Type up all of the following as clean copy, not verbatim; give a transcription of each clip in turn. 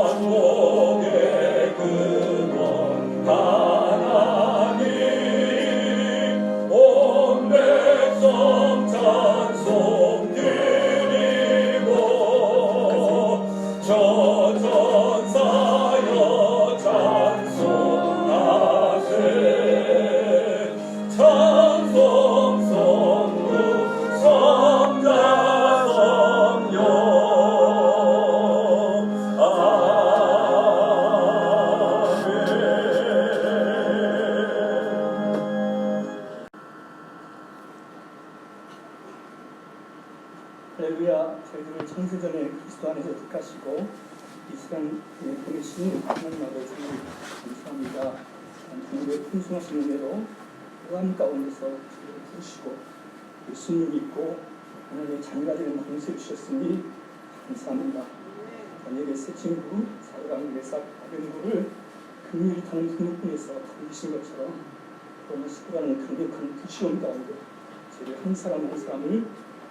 만국의 근원 하나님, 온 백성 찬송 드리고 저전사여 찬송하세. 찬송 성부 성자 성령 할렐루야. 저희들을 창세전에 그리스도 안에서 택하시고 이 시간에 보내시는 하나님 아버지를 감사합니다. 하나님의 풍성하신 은혜로 고난 가운데서 저희를 부르시고 예수님 믿고 하나님의 자녀가 되는 방세 주셨으니 감사합니다. 다니엘의 세 친구 사드락 메삭 아벤고를 금유리 타는 분노꾼에서 돌리신 것처럼 그러나 시도라는 강력한 부시험 가운데 저희 한 사람 한 사람을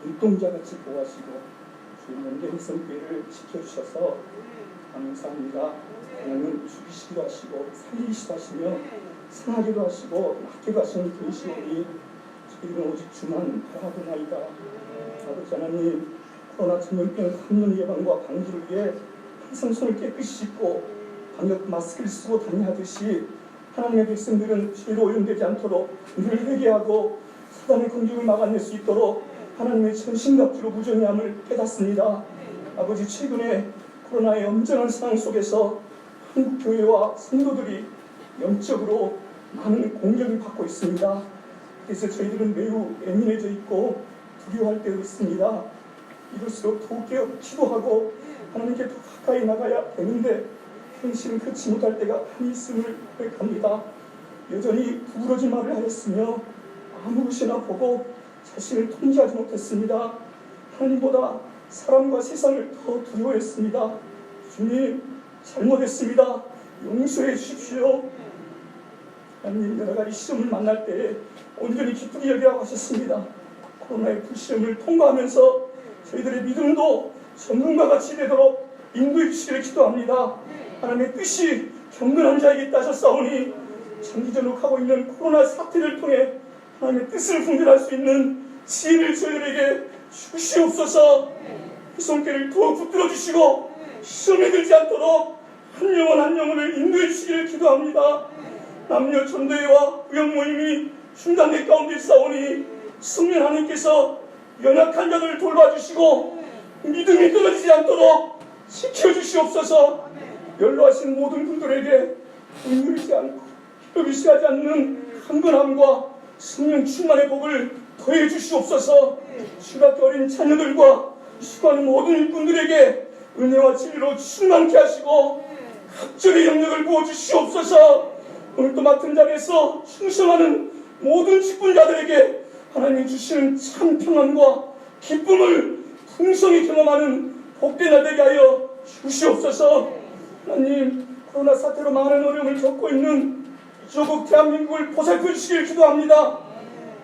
눈동자같이 보호하시고 주의 연대의 성교회를 지켜주셔서 감사합니다. 하나님은 죽이시기도 하시고 살리시기도 하시며 상하기도 하시고 낫게도 하시는 분이시오니 저희들은 오직 주만 바라보나이다. 아버지 하나님, 코로나 전염병 감염 예방과 방지를 위해 항상 손을 깨끗이 씻고 방역 마스크를 쓰고 다니하듯이 하나님의 백성들은 죄로 오염되지 않도록 늘 회개하고 사단의 공격을 막아낼 수 있도록 하나님의 전신갑주로 무정함을 깨닫습니다. 아버지, 최근에 코로나의 엄정한 상황 속에서 한국 교회와 성도들이 영적으로 많은 공격을 받고 있습니다. 그래서 저희들은 매우 예민해져 있고 두려워할 때가 있습니다. 이럴수록 더욱 기도하고 하나님께 더 가까이 나가야 되는데 현실은 그렇지 못할 때가 많이 있음을 고백합니다. 여전히 부끄러진 말을 하였으며 아무 것이나 보고 자신을 통제하지 못했습니다. 하나님보다 사람과 세상을 더 두려워했습니다. 주님, 잘못했습니다. 용서해 주십시오. 하나님, 여러 가지 시험을 만날 때 온전히 기쁘게 여기라고 하셨습니다. 코로나의 불시험을 통과하면서 저희들의 믿음도 전문가 같이 되도록 인도해 주시기를 기도합니다. 하나님의 뜻이 경건한 자에게 있다 하셨사오니 장기전으로 가고 있는 코로나 사태를 통해 하나님의 뜻을 분별할 수 있는 지혜를 저희들에게 주시옵소서. 이 손길을 더욱 붙들어 주시고 시험에 들지 않도록 한 영혼 한 영혼을 인도해 주시기를 기도합니다. 남녀 전도회와 의형 모임이 중단된 가운데 있사오니 성령 하나님께서 연약한 자들을 돌봐주시고 믿음이 떨어지지 않도록 지켜주시옵소서. 연로하신 모든 분들에게 눈물이지 않고 혈기시하지 않는 강건함과 성령 충만의 복을 더해 주시옵소서. 중학교 어린 자녀들과 수고하는 모든 일꾼들에게 은혜와 진리로 충만케 하시고 각절의 영역을 부어주시옵소서. 오늘도 맡은 자리에서 충성하는 모든 직분자들에게 하나님이 주시는 참 평안과 기쁨을 풍성히 경험하는 복된 날 되게 하여 주시옵소서. 하나님, 코로나 사태로 많은 어려움을 겪고 있는 조국 대한민국을 보살펴 주시길 기도합니다.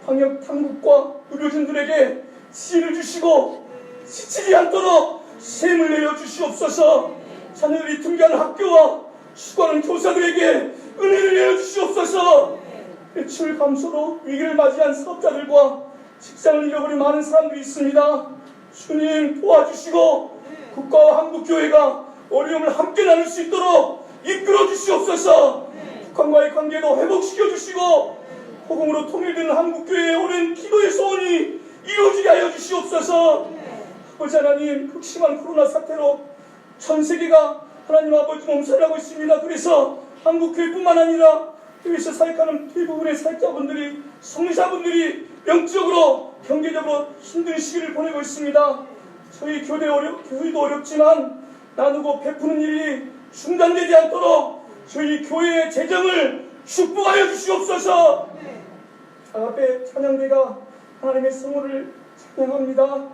방역 당국과 의료진들에게 지혜를 주시고 지치지 않도록 셈을 내어 주시옵소서. 자녀들이 등교하는 학교와 수고하는 교사들에게 은혜를 내어 주시옵소서. 매출 감소로 위기를 맞이한 사업자들과 직장을 잃어버린 많은 사람들이 있습니다. 주님, 도와주시고 국가와 한국교회가 어려움을 함께 나눌 수 있도록 이끌어 주시옵소서. 북한과의 관계도 회복시켜 주시고 복음으로 통일되는 한국교회의 오랜 기도의 소원이 이루어지게 하여 주시옵소서. 아버지 하나님, 극심한 코로나 사태로 전 세계가 하나님 아버지 몸살하고 있습니다. 그래서 한국교회뿐만 아니라 교회에서 사역하는 대부분의 사역자분들이, 성리자분들이 영적으로 경제적으로 힘든 시기를 보내고 있습니다. 저희 교회도 어렵지만 나누고 베푸는 일이 중단되지 않도록 저희 교회의 재정을 축복하여 주시옵소서. 앞에 찬양대가 하나님의 성호를 찬양합니다.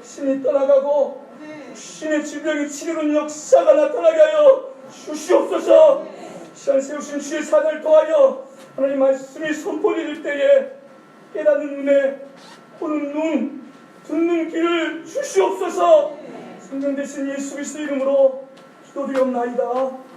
신이 떠나가고 신의 질병이 치료는 역사가 나타나게 하여 주시옵소서. 시간 세우신 주의 사자를 통하여 하나님 말씀이 선포될 때에 깨닫는 은혜, 보는 눈, 듣는 귀를 주시옵소서. 생명 되신 예수 그리스도 이름으로 기도드리옵나이다.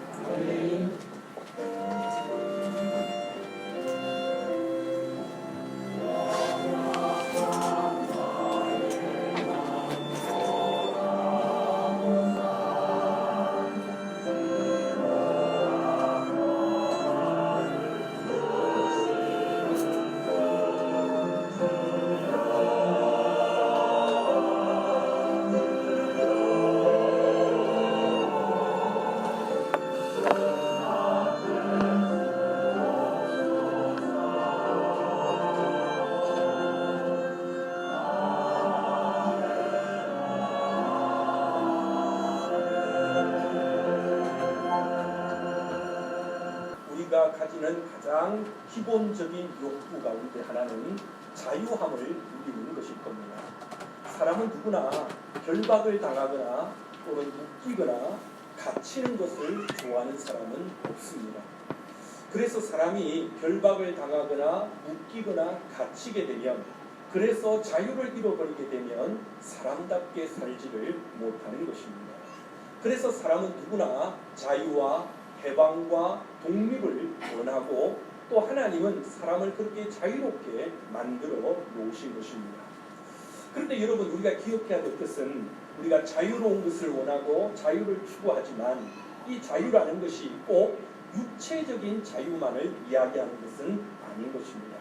우리가 가지는 가장 기본적인 욕구 가운데 하나는 자유함을 누리는 것일 겁니다. 사람은 누구나 결박을 당하거나 또는 묶이거나 갇히는 것을 좋아하는 사람은 없습니다. 그래서 사람이 결박을 당하거나 묶이거나 갇히게 되면, 그래서 자유를 잃어버리게 되면 사람답게 살지를 못하는 것입니다. 그래서 사람은 누구나 자유와 해방과 독립을 원하고, 또 하나님은 사람을 그렇게 자유롭게 만들어 놓으신 것입니다. 그런데 여러분, 우리가 기억해야 될 것은 우리가 자유로운 것을 원하고 자유를 추구하지만 이 자유라는 것이 꼭 육체적인 자유만을 이야기하는 것은 아닌 것입니다.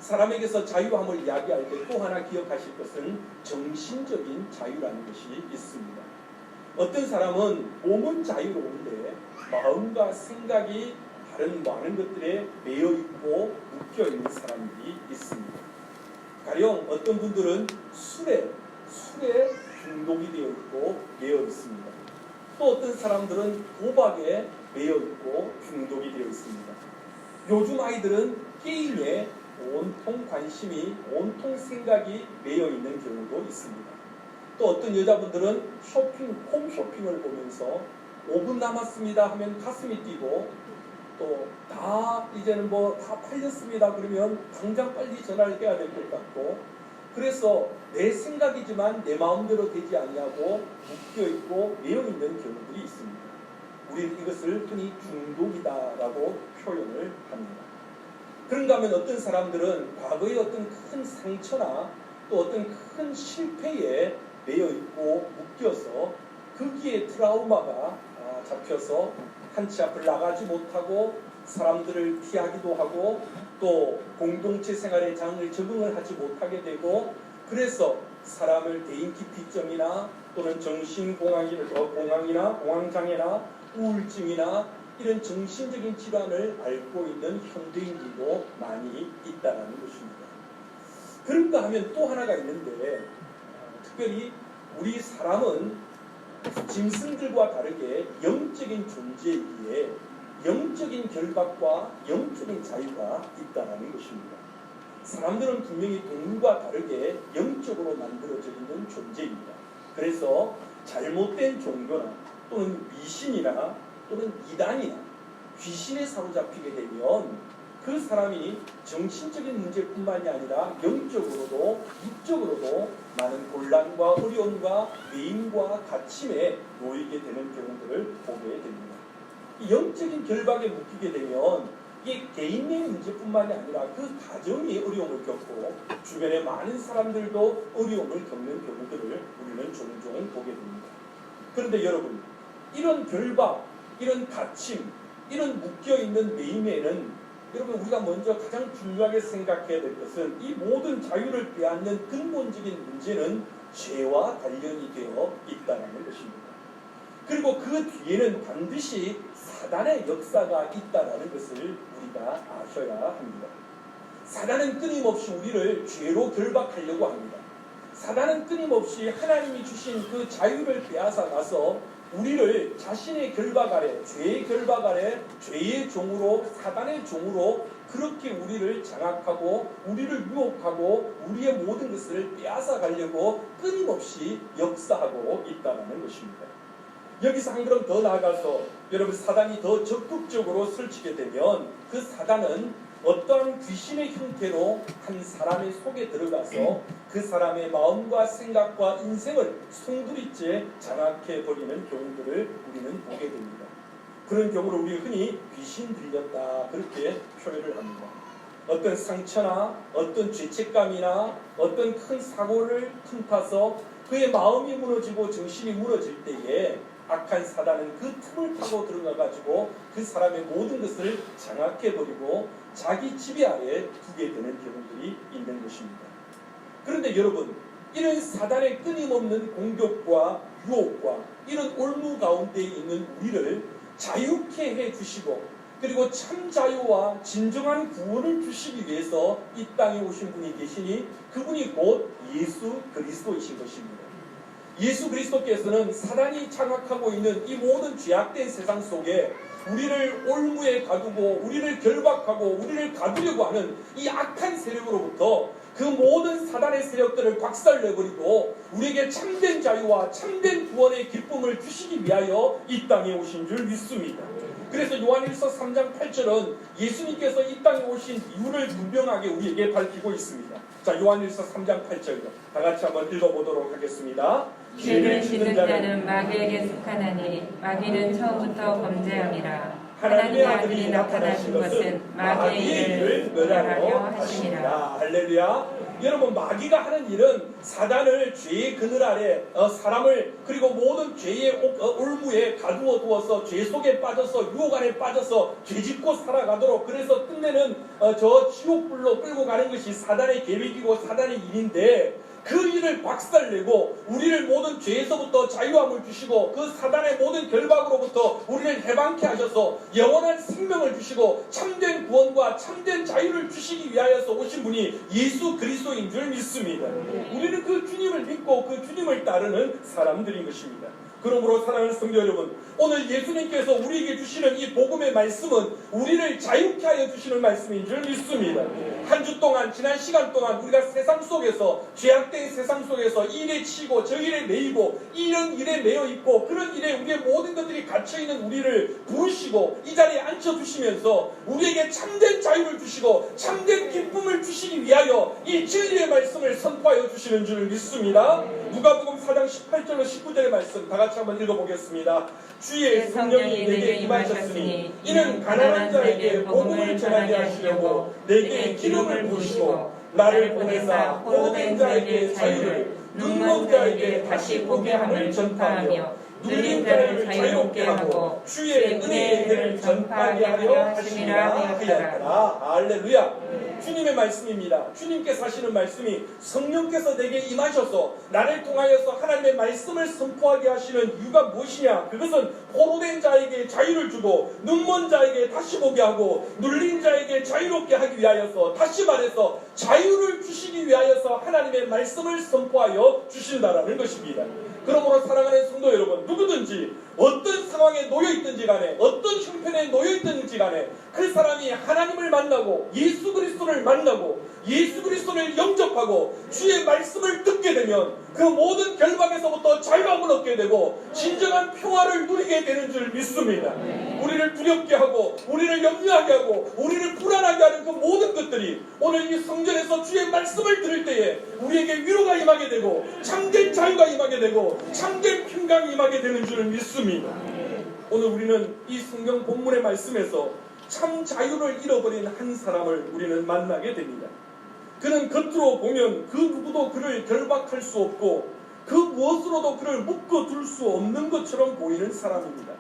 사람에게서 자유함을 이야기할 때 또 하나 기억하실 것은 정신적인 자유라는 것이 있습니다. 어떤 사람은 몸은 자유로운데 마음과 생각이 다른 많은 것들에 매여 있고 묶여 있는 사람들이 있습니다. 가령 어떤 분들은 술에 중독이 되어 있고 매여 있습니다. 또 어떤 사람들은 도박에 매여 있고 중독이 되어 있습니다. 요즘 아이들은 게임에 온통 관심이, 온통 생각이 매여 있는 경우도 있습니다. 또 어떤 여자분들은 홈쇼핑을 보면서 5분 남았습니다 하면 가슴이 뛰고, 또 이제는 다 팔렸습니다 그러면 당장 빨리 전화를 해야 될 것 같고, 그래서 내 생각이지만 내 마음대로 되지 않냐고 묶여있고 매여 있는 경우들이 있습니다. 우리는 이것을 흔히 중독이다라고 표현을 합니다. 그런가 하면 어떤 사람들은 과거의 어떤 큰 상처나 또 어떤 큰 실패에 매여 있고 묶여서 거기에 트라우마가 잡혀서 한치 앞을 나가지 못하고 사람들을 피하기도 하고, 또 공동체 생활의 장을 적응을 하지 못하게 되고, 그래서 사람을 대인기피증이나 또는 정신공황이나 공황장애나 우울증이나 이런 정신적인 질환을 앓고 있는 현대인들도 많이 있다는 것입니다. 그런가 하면 또 하나가 있는데, 특별히 우리 사람은 짐승들과 다르게 영적인 존재이기에 영적인 결박과 영적인 자유가 있다는 것입니다. 사람들은 분명히 동물과 다르게 영적으로 만들어져 있는 존재입니다. 그래서 잘못된 종교나 또는 미신이나 또는 이단이나 귀신에 사로잡히게 되면 그 사람이 정신적인 문제뿐만이 아니라 영적으로도 육적으로도 많은 곤란과 어려움과 매임과 갇힘에 놓이게 되는 경우들을 보게 됩니다. 이 영적인 결박에 묶이게 되면 이게 개인의 문제뿐만이 아니라 그 가정이 어려움을 겪고 주변의 많은 사람들도 어려움을 겪는 경우들을 우리는 종종 보게 됩니다. 그런데 여러분, 이런 결박, 이런 갇힘, 이런 묶여있는 매임에는 여러분, 우리가 먼저 가장 중요하게 생각해야 될 것은 이 모든 자유를 빼앗는 근본적인 문제는 죄와 관련이 되어 있다는 것입니다. 그리고 그 뒤에는 반드시 사단의 역사가 있다는 것을 우리가 아셔야 합니다. 사단은 끊임없이 우리를 죄로 결박하려고 합니다. 사단은 끊임없이 하나님이 주신 그 자유를 빼앗아 가서 우리를 자신의 결박 아래, 죄의 결박 아래, 죄의 종으로, 사단의 종으로 그렇게 우리를 장악하고 우리를 유혹하고 우리의 모든 것을 빼앗아 가려고 끊임없이 역사하고 있다는 것입니다. 여기서 한 걸음 더 나아가서 여러분, 사단이 더 적극적으로 설치게 되면 그 사단은 어떠한 귀신의 형태로 한 사람의 속에 들어가서 그 사람의 마음과 생각과 인생을 송두리째 장악해 버리는 경우들을 우리는 보게 됩니다. 그런 경우를 우리가 흔히 귀신 들렸다 그렇게 표현을 합니다. 어떤 상처나 어떤 죄책감이나 어떤 큰 사고를 틈타서 그의 마음이 무너지고 정신이 무너질 때에 악한 사단은 그 틈을 타고 들어가가지고 그 사람의 모든 것을 장악해버리고 자기 지배하에 두게 되는 경우들이 있는 것입니다. 그런데 여러분, 이런 사단의 끊임없는 공격과 유혹과 이런 올무 가운데 있는 우리를 자유케 해주시고 그리고 참 자유와 진정한 구원을 주시기 위해서 이 땅에 오신 분이 계시니 그분이 곧 예수 그리스도이신 것입니다. 예수 그리스도께서는 사단이 장악하고 있는 이 모든 죄악된 세상 속에 우리를 올무에 가두고 우리를 결박하고 우리를 가두려고 하는 이 악한 세력으로부터 그 모든 사단의 세력들을 박살내버리고 우리에게 참된 자유와 참된 구원의 기쁨을 주시기 위하여 이 땅에 오신 줄 믿습니다. 그래서 요한일서 3장 8절은 예수님께서 이 땅에 오신 이유를 분명하게 우리에게 밝히고 있습니다. 자, 요한일서 3장 8절 다 같이 한번 읽어보도록 하겠습니다. 죄를 짓는 자는 마귀에게 속하나니 마귀는 처음부터 범죄함이라. 하나님의 아들이 나타나신 것은 마귀의 일을 멸하려 하심이라. 할렐루야. 여러분, 마귀가 하는 일은 사단을 죄의 그늘 아래 사람을 그리고 모든 죄의 올무에 가두어 두어서 죄 속에 빠져서 유혹 안에 빠져서 죄짓고 살아가도록 그래서 끝내는 저 지옥불로 끌고 가는 것이 사단의 계획이고 사단의 일인데 그 일을 박살내고 우리를 모든 죄에서부터 자유함을 주시고 그 사단의 모든 결박으로부터 우리를 해방케 하셔서 영원한 생명을 주시고 참된 구원과 참된 자유를 주시기 위하여서 오신 분이 예수 그리스도인 줄 믿습니다. 우리는 그 주님을 믿고 그 주님을 따르는 사람들인 것입니다. 그러므로 사랑하는 성도 여러분, 오늘 예수님께서 우리에게 주시는 이 복음의 말씀은 우리를 자유케 하여 주시는 말씀인 줄 믿습니다. 한 주 동안 지난 시간 동안 우리가 세상 속에서 죄악된 세상 속에서 이 일에 치고 저 일에 매이고 이런 일에 매여 있고 그런 일에 우리의 모든 것들이 갇혀있는 우리를 부르시고 이 자리에 앉혀주시면서 우리에게 참된 자유를 주시고 참된 기쁨을 주시기 위하여 이 진리의 말씀을 선포하여 주시는 줄 믿습니다. 누가복음 4장 18절로 19절의 말씀 다 같이 한번 읽어보겠습니다. 주의 성령이 내게 임하셨으니 이는 가난한 자에게 복음을 전하게 하시려고 내게 기름을 부으시고 나를 보내사 포로된 자에게 자유를 눈먼 자에게 다시 보게 함을 전파하며 눌린 자를 자유롭게 하고 주의 은혜의 해를 전파하게 하려 하심이라 하였더라. 할렐루야. 주님의 말씀입니다. 주님께서 하시는 말씀이 성령께서 내게 임하셔서 나를 통하여서 하나님의 말씀을 선포하게 하시는 이유가 무엇이냐? 그것은 포로된 자에게 자유를 주고 눈먼 자에게 다시 보게 하고 눌린 자에게 자유롭게 하기 위하여서 다시 말해서 자유를 주시기 위하여서 하나님의 말씀을 선포하여 주신다라는 것입니다. 그러므로 사랑하는 성도 여러분, 누구든지 어떤 상황에 놓여있든지 간에 어떤 형편에 놓여있든지 간에 그 사람이 하나님을 만나고 예수 그리스도를 만나고 예수 그리스도를 영접하고 주의 말씀을 듣게 되면 그 모든 결박에서부터 자유함을 얻게 되고 진정한 평화를 누리게 되는 줄 믿습니다. 우리를 두렵게 하고 우리를 염려하게 하고 우리를 불안하게 하는 그 모든 것들이 오늘 이 성전에서 주의 말씀을 들을 때에 우리에게 위로가 임하게 되고 참된 자유가 임하게 되고 참된 평강이 임하게 되는 줄 믿습니다. 오늘 우리는 이 성경 본문의 말씀에서 참 자유를 잃어버린 한 사람을 우리는 만나게 됩니다. 그는 겉으로 보면 그 누구도 그를 결박할 수 없고 그 무엇으로도 그를 묶어둘 수 없는 것처럼 보이는 사람입니다.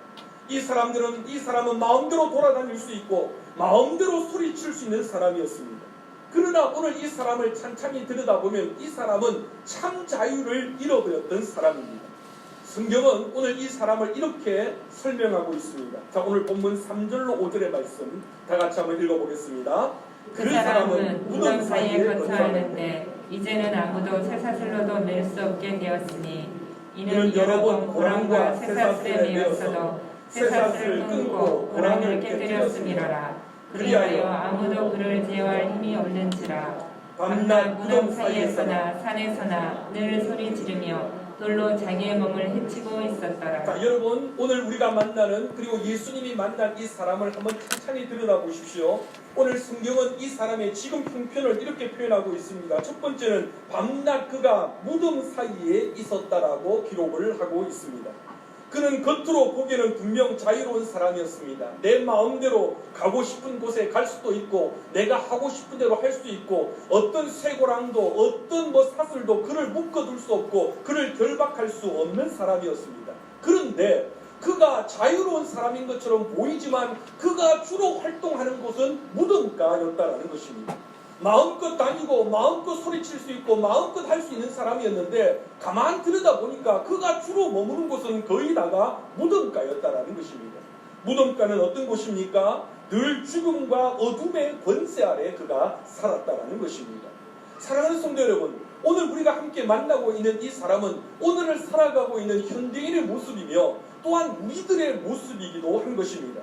이 사람은 마음대로 돌아다닐 수 있고 마음대로 소리칠 수 있는 사람이었습니다. 그러나 오늘 이 사람을 찬찬히 들여다보면 이 사람은 참 자유를 잃어버렸던 사람입니다. 성경은 오늘 이 사람을 이렇게 설명하고 있습니다. 자, 오늘 본문 3절로 5절의 말씀 다 같이 한번 읽어보겠습니다. 그 사람은 무덤 사이에 거처하는데 이제는 아무도 쇠사슬로도 맬 수 없게 되었으니 이는 여러 번 고랑과 쇠사슬에 매였어도 쇠사슬을 끊고 고랑을 깨뜨렸음이로라. 그리하여 아무도 그를 제어할 힘이 없는지라. 밤낮 무덤 사이에서나 산에서나 늘 소리 지르며 돌로 자기의 몸을 해치고 있었더라. 자, 여러분, 오늘 우리가 만나는, 그리고 예수님이 만난 이 사람을 한번 천천히 들여다보십시오. 오늘 성경은 이 사람의 지금 형편을 이렇게 표현하고 있습니다. 첫 번째는 밤낮 그가 무덤 사이에 있었다라고 기록을 하고 있습니다. 그는 겉으로 보기에는 분명 자유로운 사람이었습니다. 내 마음대로 가고 싶은 곳에 갈 수도 있고, 내가 하고 싶은 대로 할 수 있고, 어떤 쇠고랑도 어떤 사슬도 그를 묶어둘 수 없고 그를 결박할 수 없는 사람이었습니다. 그런데 그가 자유로운 사람인 것처럼 보이지만 그가 주로 활동하는 곳은 무덤가였다라는 것입니다. 마음껏 다니고 마음껏 소리칠 수 있고 마음껏 할 수 있는 사람이었는데, 가만 들여다보니까 그가 주로 머무는 곳은 거의 다가 무덤가였다라는 것입니다. 무덤가는 어떤 곳입니까? 늘 죽음과 어둠의 권세 아래 그가 살았다라는 것입니다. 사랑하는 성도 여러분, 오늘 우리가 함께 만나고 있는 이 사람은 오늘을 살아가고 있는 현대인의 모습이며 또한 우리들의 모습이기도 한 것입니다.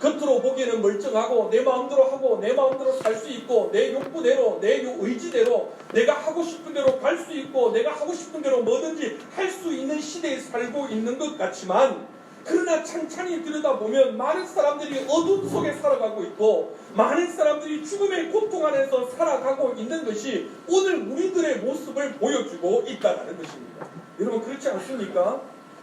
겉으로 보기에는 멀쩡하고 내 마음대로 하고 내 마음대로 살 수 있고 내 욕구대로 내 의지대로 내가 하고 싶은 대로 갈 수 있고 내가 하고 싶은 대로 뭐든지 할 수 있는 시대에 살고 있는 것 같지만, 그러나 찬찬히 들여다보면 많은 사람들이 어둠 속에 살아가고 있고 많은 사람들이 죽음의 고통 안에서 살아가고 있는 것이 오늘 우리들의 모습을 보여주고 있다는 것입니다. 여러분, 그렇지 않습니까?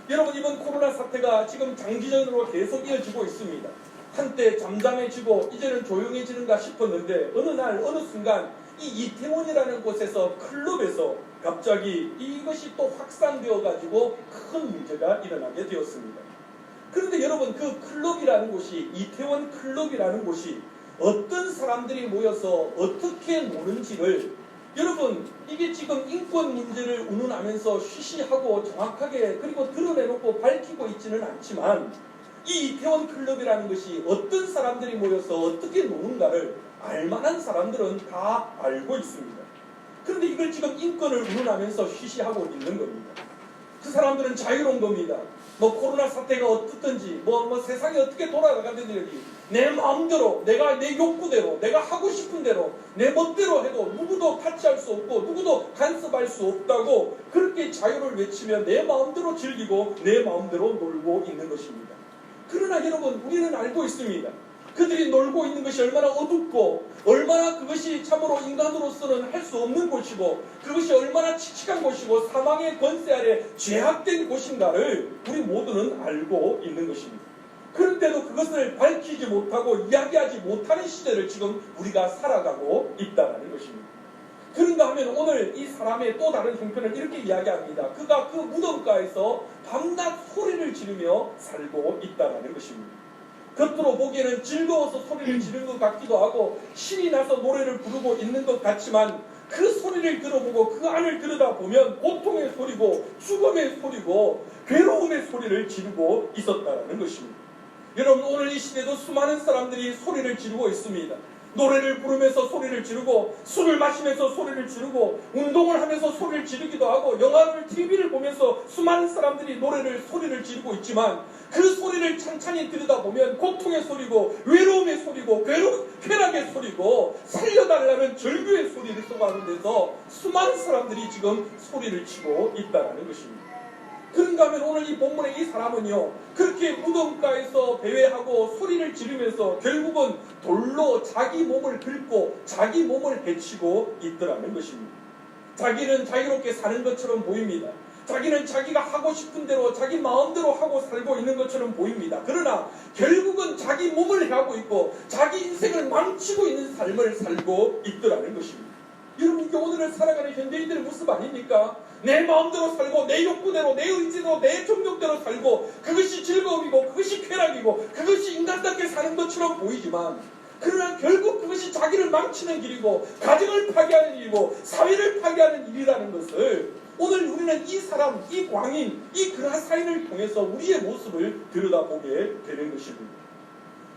여러분, 이번 코로나 사태가 지금 장기전으로 계속 이어지고 있습니다. 한때 잠잠해지고 이제는 조용해지는가 싶었는데 어느 날 어느 순간 이 이태원이라는 곳에서 클럽에서 갑자기 이것이 또 확산되어 가지고 큰 문제가 일어나게 되었습니다. 그런데 여러분, 그 클럽이라는 곳이, 이태원 클럽이라는 곳이 어떤 사람들이 모여서 어떻게 노는지를, 여러분, 이게 지금 인권 문제를 운운하면서 쉬쉬하고 정확하게 그리고 드러내놓고 밝히고 있지는 않지만, 이 이태원 클럽이라는 것이 어떤 사람들이 모여서 어떻게 노는가를 알만한 사람들은 다 알고 있습니다. 그런데 이걸 지금 인권을 운운하면서 쉬쉬하고 있는 겁니다. 그 사람들은 자유로운 겁니다. 코로나 사태가 어떻든지 세상이 어떻게 돌아가든지 내 마음대로, 내가 내 욕구대로, 내가 하고 싶은 대로 내 멋대로 해도 누구도 타치할 수 없고 누구도 간섭할 수 없다고 그렇게 자유를 외치며 내 마음대로 즐기고 내 마음대로 놀고 있는 것입니다. 그러나 여러분, 우리는 알고 있습니다. 그들이 놀고 있는 것이 얼마나 어둡고 얼마나 그것이 참으로 인간으로서는 할 수 없는 곳이고 그것이 얼마나 칙칙한 곳이고 사망의 권세 아래 죄악된 곳인가를 우리 모두는 알고 있는 것입니다. 그런데도 그것을 밝히지 못하고 이야기하지 못하는 시대를 지금 우리가 살아가고 있다는 것입니다. 그런가 하면 오늘 이 사람의 또 다른 형편을 이렇게 이야기합니다. 그가 그 무덤가에서 밤낮 소리를 지르며 살고 있다는 것입니다. 겉으로 보기에는 즐거워서 소리를 지르는 것 같기도 하고 신이 나서 노래를 부르고 있는 것 같지만, 그 소리를 들어보고 그 안을 들여다보면 고통의 소리고 죽음의 소리고 괴로움의 소리를 지르고 있었다는 것입니다. 여러분, 오늘 이 시대도 수많은 사람들이 소리를 지르고 있습니다. 노래를 부르면서 소리를 지르고 술을 마시면서 소리를 지르고 운동을 하면서 소리를 지르기도 하고 영화를 TV를 보면서 수많은 사람들이 소리를 지르고 있지만, 그 소리를 찬찬히 들여다보면 고통의 소리고 외로움의 소리고 쾌락의 소리고 살려달라는 절규의 소리를 쏟아내는 데서 수많은 사람들이 지금 소리를 치고 있다는 것입니다. 그런가 하면 오늘 이 본문의 이 사람은요, 그렇게 무덤가에서 배회하고 소리를 지르면서 결국은 돌로 자기 몸을 긁고 자기 몸을 해치고 있더라는 것입니다. 자기는 자유롭게 사는 것처럼 보입니다. 자기는 자기가 하고 싶은 대로 자기 마음대로 하고 살고 있는 것처럼 보입니다. 그러나 결국은 자기 몸을 해하고 있고 자기 인생을 망치고 있는 삶을 살고 있더라는 것입니다. 여러분, 이게 오늘을 살아가는 현대인들의 모습 아닙니까? 내 마음대로 살고 내 욕구대로 내 의지대로 내 정욕대로 살고 그것이 즐거움이고 그것이 쾌락이고 그것이 인간답게 사는 것처럼 보이지만, 그러나 결국 그것이 자기를 망치는 길이고 가정을 파괴하는 일이고 사회를 파괴하는 일이라는 것을 오늘 우리는 이 사람, 이 광인, 이 그라사인을 통해서 우리의 모습을 들여다보게 되는 것입니다.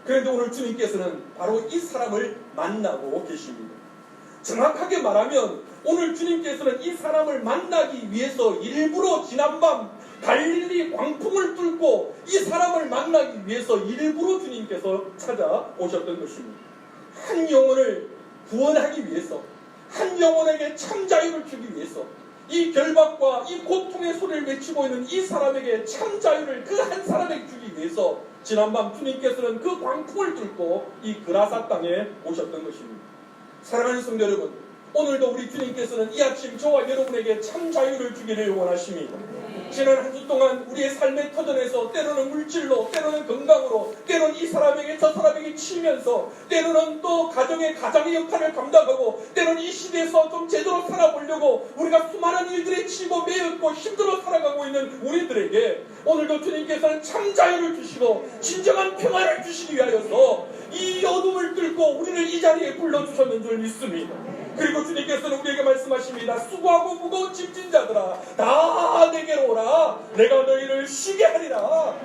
그런데 오늘 주님께서는 바로 이 사람을 만나고 계십니다. 정확하게 말하면 오늘 주님께서는 이 사람을 만나기 위해서 일부러 지난밤 갈릴리 광풍을 뚫고 이 사람을 만나기 위해서 일부러 주님께서 찾아오셨던 것입니다. 한 영혼을 구원하기 위해서, 한 영혼에게 참 자유를 주기 위해서, 이 결박과 이 고통의 소리를 외치고 있는 이 사람에게 참 자유를 그 한 사람에게 주기 위해서 지난밤 주님께서는 그 광풍을 뚫고 이 그라사 땅에 오셨던 것입니다. 사랑하는 성도 여러분, 오늘도 우리 주님께서는 이 아침 저와 여러분에게 참 자유를 주기를 원하십니다. 지난 한 주 동안 우리의 삶의 터전에서 때로는 물질로, 때로는 건강으로, 때로는 이 사람에게 저 사람에게 치면서, 때로는 또 가정의 역할을 감당하고, 때로는 이 시대에서 좀 제대로 살아보려고 우리가 수많은 일들에 치고 매였고 힘들어 살아가고 있는 우리들에게 오늘도 주님께서는 참 자유를 주시고 진정한 평안을 주시기 위하여서 이 어둠을 뚫고 우리를 이 자리에 불러주셨는 줄 믿습니다. 그리고 주님께서는 우리에게 말씀하십니다. 수고하고 무거운 짐진 자들아 다 내게로 오라. 내가 너희를 쉬게 하리라.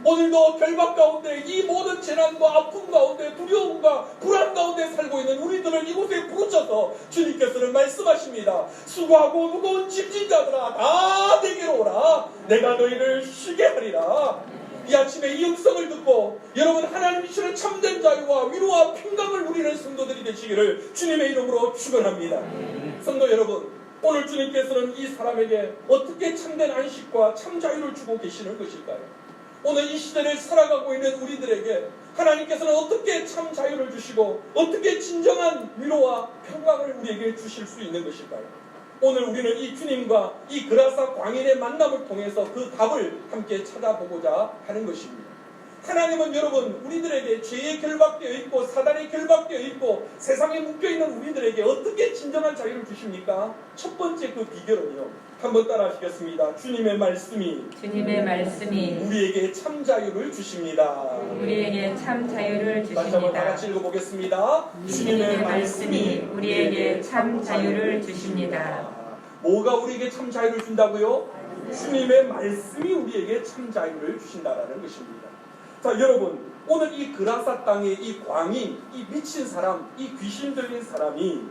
오늘도 결박 가운데 이 모든 재난과 아픔 가운데 두려움과 불안 가운데 살고 있는 우리들을 이곳에 부르셔서 주님께서는 말씀하십니다. 수고하고 무거운 짐진 자들아 다 내게로 오라. 내가 너희를 쉬게 하리라. 이 아침에 이 음성을 듣고 여러분 하나님이 주시는 참된 자유와 위로와 평강을 누리는 성도들이 되시기를 주님의 이름으로 축원합니다. 성도 여러분, 오늘 주님께서는 이 사람에게 어떻게 참된 안식과 참 자유를 주고 계시는 것일까요? 오늘 이 시대를 살아가고 있는 우리들에게 하나님께서는 어떻게 참 자유를 주시고 어떻게 진정한 위로와 평강을 우리에게 주실 수 있는 것일까요? 오늘 우리는 이 주님과 이 그라사 광인의 만남을 통해서 그 답을 함께 찾아보고자 하는 것입니다. 하나님은 여러분 우리들에게 죄에 결박되어 있고 사단에 결박되어 있고 세상에 묶여있는 우리들에게 어떻게 진정한 자유를 주십니까? 첫 번째 그 비결은요, 한번 따라 하시겠습니다. 주님의 말씀이 우리에게 참 자유를 주십니다. 우리에게 참 자유를 다시 한번 다 주십니다. 같이 읽어보겠습니다. 주님의 말씀이 우리에게 참 자유를 주십니다. 뭐가 우리에게 참 자유를 준다고요? 주님의 말씀이 우리에게 참 자유를 주신다라는 것입니다. 자, 여러분, 오늘 이 그라사 땅의 이 광인, 이 미친 사람, 이 귀신 들린 사람이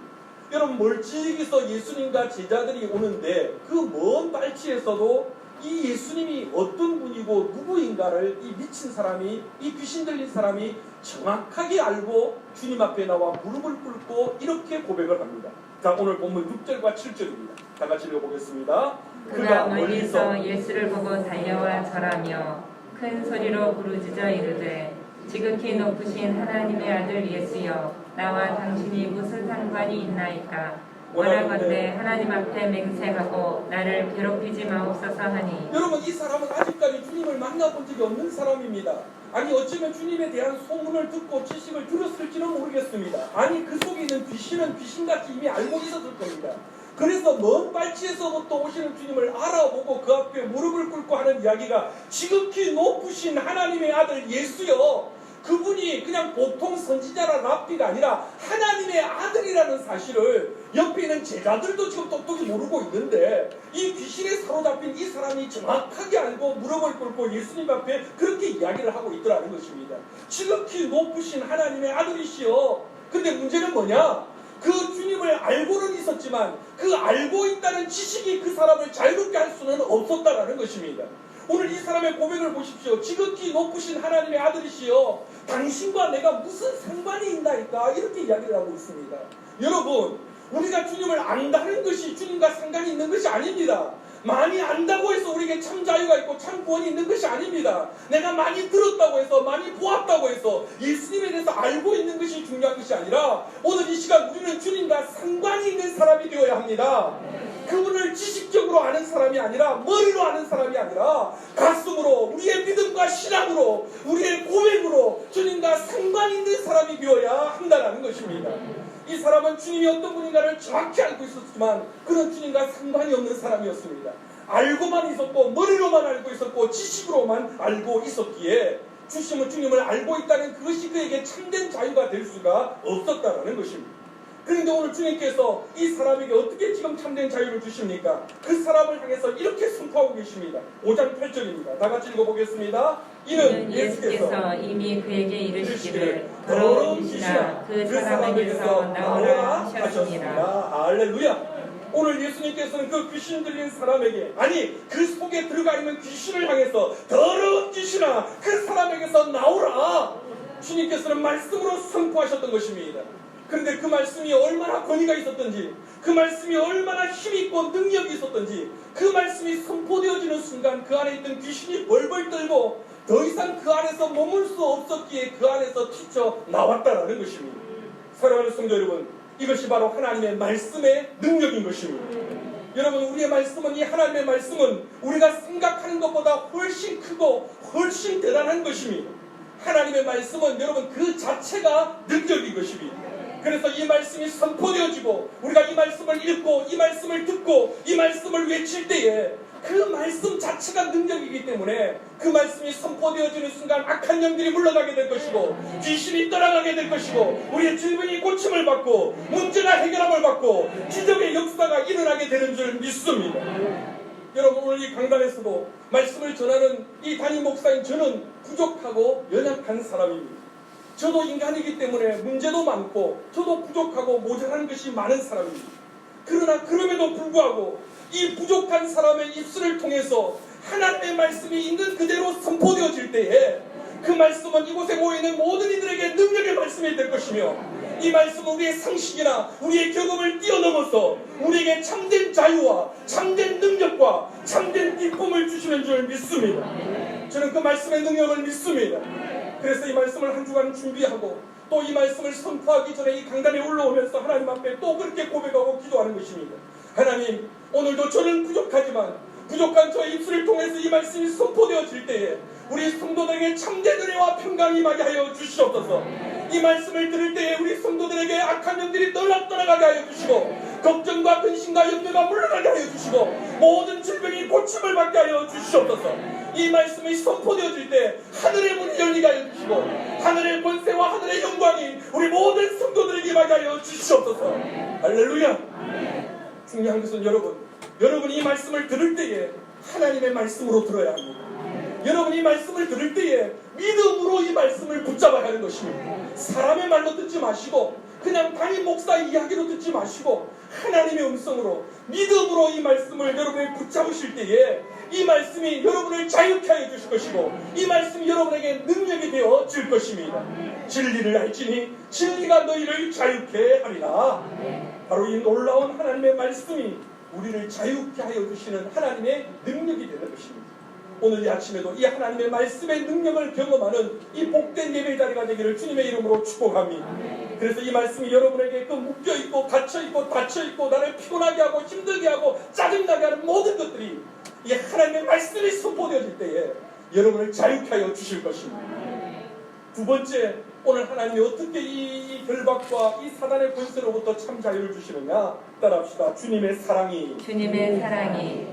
여러분 멀찍이서 예수님과 제자들이 오는데 그 먼 발치에서도 이 예수님이 어떤 분이고 누구인가를 이 미친 사람이, 이 귀신 들린 사람이 정확하게 알고 주님 앞에 나와 무릎을 꿇고 이렇게 고백을 합니다. 자, 오늘 본문 6절과 7절입니다. 다 같이 읽어보겠습니다. 그가 멀리서 예수를 보고 달려와 절하며 큰 소리로 부르짖어 이르되 지극히 높으신 하나님의 아들 예수여 나와 당신이 무슨 상관이 있나이까. 원하건대 하나님 앞에 맹세하고 나를 괴롭히지 마옵소서 하니. 여러분, 이 사람은 아직까지 주님을 만나본 적이 없는 사람입니다. 아니 어쩌면 주님에 대한 소문을 듣고 지식을 들었을지는 모르겠습니다. 아니 그 속에 있는 귀신은 귀신같이 이미 알고 있었을 겁니다. 그래서 먼 발치에서부터 오시는 주님을 알아보고 그 앞에 무릎을 꿇고 하는 이야기가 지극히 높으신 하나님의 아들 예수여, 그분이 그냥 보통 선지자나 랍비가 아니라 하나님의 아들이라는 사실을 옆에 있는 제자들도 지금 똑똑히 모르고 있는데 이 귀신에 사로잡힌 이 사람이 정확하게 알고 무릎을 꿇고 예수님 앞에 그렇게 이야기를 하고 있더라는 것입니다. 지극히 높으신 하나님의 아들이시여. 근데 문제는 뭐냐? 그 주님을 알고는 있었지만 그 알고 있다는 지식이 그 사람을 자유롭게 할 수는 없었다라는 것입니다. 오늘 이 사람의 고백을 보십시오. 지극히 높으신 하나님의 아들이시여 당신과 내가 무슨 상관이 있나이까, 이렇게 이야기를 하고 있습니다. 여러분, 우리가 주님을 안다는 것이 주님과 상관이 있는 것이 아닙니다. 많이 안다고 해서 우리에게 참 자유가 있고 참 구원이 있는 것이 아닙니다. 내가 많이 들었다고 해서, 많이 보았다고 해서 예수님에 대해서 알고 있는 것이 중요한 것이 아니라 오늘 이 시간 우리는 주님과 상관이 있는 사람이 되어야 합니다. 그분을 지식적으로 아는 사람이 아니라, 머리로 아는 사람이 아니라 가슴으로, 우리의 믿음과 신앙으로, 우리의 고백으로 주님과 상관이 있는 사람이 되어야 한다는 것입니다. 이 사람은 주님이 어떤 분인가를 정확히 알고 있었지만 그는 주님과 상관이 없는 사람이었습니다. 알고만 있었고 머리로만 알고 있었고 지식으로만 알고 있었기에 주님을 알고 있다는 그것이 그에게 참된 자유가 될 수가 없었다는 것입니다. 그런데 오늘 주님께서 이 사람에게 어떻게 지금 참된 자유를 주십니까? 그 사람을 향해서 이렇게 선포하고 계십니다. 5장 8절입니다. 다 같이 읽어보겠습니다. 이는 예수께서 이미 그에게 이르시기를 더러운 귀신아 그 사람에게서 나오라 하셨습니다. 할렐루야. 오늘 예수님께서는 그 귀신 들린 사람에게, 아니 그 속에 들어가 있는 귀신을 향해서 더러운 귀신아 그 사람에게서 나오라, 주님께서는 말씀으로 선포하셨던 것입니다. 그런데 그 말씀이 얼마나 권위가 있었던지, 그 말씀이 얼마나 힘이 있고 능력이 있었던지 그 말씀이 선포되어지는 순간 그 안에 있던 귀신이 벌벌 떨고 더 이상 그 안에서 머물 수 없었기에 그 안에서 튀쳐 나왔다라는 것입니다. 사랑하는 성도 여러분, 이것이 바로 하나님의 말씀의 능력인 것입니다. 여러분, 우리의 말씀은, 이 하나님의 말씀은 우리가 생각하는 것보다 훨씬 크고 훨씬 대단한 것입니다. 하나님의 말씀은 여러분 그 자체가 능력인 것입니다. 그래서 이 말씀이 선포되어지고 우리가 이 말씀을 읽고 이 말씀을 듣고 이 말씀을 외칠 때에 그 말씀 자체가 능력이기 때문에 그 말씀이 선포되어지는 순간 악한 영들이 물러가게 될 것이고 귀신이 떠나가게 될 것이고 우리의 질병이 고침을 받고 문제가 해결함을 받고 기적의 역사가 일어나게 되는 줄 믿습니다. 여러분, 오늘 이 강단에서도 말씀을 전하는 이 담임 목사인 저는 부족하고 연약한 사람입니다. 저도 인간이기 때문에 문제도 많고 저도 부족하고 모자란 것이 많은 사람입니다. 그러나 그럼에도 불구하고 이 부족한 사람의 입술을 통해서 하나님의 말씀이 있는 그대로 선포되어질 때에 그 말씀은 이곳에 모여있는 모든 이들에게 능력의 말씀이 될 것이며 이 말씀은 우리의 상식이나 우리의 경험을 뛰어넘어서 우리에게 참된 자유와 참된 능력과 참된 기쁨을 주시는 줄 믿습니다. 저는 그 말씀의 능력을 믿습니다. 그래서 이 말씀을 한 주간 준비하고 또 이 말씀을 선포하기 전에 이 강단에 올라오면서 하나님 앞에 또 그렇게 고백하고 기도하는 것입니다. 하나님, 오늘도 저는 부족하지만 부족한 저의 입술을 통해서 이 말씀이 선포되어질 때에 우리 성도들에게 참된 은혜와 평강이 임하게 하여 주시옵소서. 이 말씀을 들을 때에 우리 성도들에게 악한 영들이 떠나가게 하여 주시고 걱정과 근심과 염려가 물러가게 하여 주시고 모든 질병이 고침을 받게 하여 주시옵소서. 이 말씀이 선포되어질 때 하늘의 문이 열리게 하여 주시고 하늘의 권세와 하늘의 영광이 우리 모든 성도들에게 임하게 하여 주시옵소서. 할렐루야. 중요한 것은 여러분이 이 말씀을 들을 때에 하나님의 말씀으로 들어야 합니다. 여러분이 이 말씀을 들을 때에 믿음으로 이 말씀을 붙잡아야 하는 것입니다. 사람의 말로 듣지 마시고 그냥 담임 목사의 이야기로 듣지 마시고 하나님의 음성으로 믿음으로 이 말씀을 여러분이 붙잡으실 때에 이 말씀이 여러분을 자유케 하여 주실 것이고 이 말씀이 여러분에게 능력이 되어 줄 것입니다. 진리를 알지니 진리가 너희를 자유케 하리라. 바로 이 놀라운 하나님의 말씀이 우리를 자유케 하여 주시는 하나님의 능력이 되는 것입니다. 오늘 이 아침에도 이 하나님의 말씀의 능력을 경험하는 이 복된 예배 자리가 되기를 주님의 이름으로 축복합니다. 그래서 이 말씀이 여러분에게 그 묶여있고 갇혀있고 닫혀있고 나를 피곤하게 하고 힘들게 하고 짜증나게 하는 모든 것들이 이 하나님의 말씀이 선포되어질 때에 여러분을 자유케 하여 주실 것입니다. 두 번째, 오늘 하나님이 어떻게 이 결박과 이 사단의 권세로부터 참 자유를 주시느냐? 따라합시다. 주님의 사랑이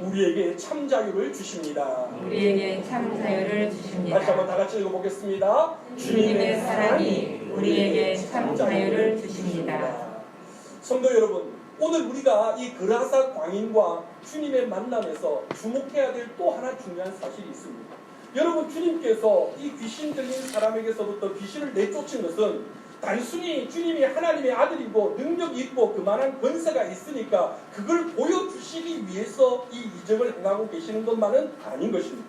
우리에게 참 자유를 주십니다. 우리에게 참 자유를 주십니다. 다시 한번 다 같이 읽어보겠습니다. 주님의 사랑이 우리에게 참 자유를 주십니다. 성도 여러분, 오늘 우리가 이 그라사 광인과 주님의 만남에서 주목해야 될 또 하나 중요한 사실이 있습니다. 여러분, 주님께서 이 귀신 들린 사람에게서부터 귀신을 내쫓은 것은 단순히 주님이 하나님의 아들이고 능력이 있고 그만한 권세가 있으니까 그걸 보여주시기 위해서 이 이적을 행하고 계시는 것만은 아닌 것입니다.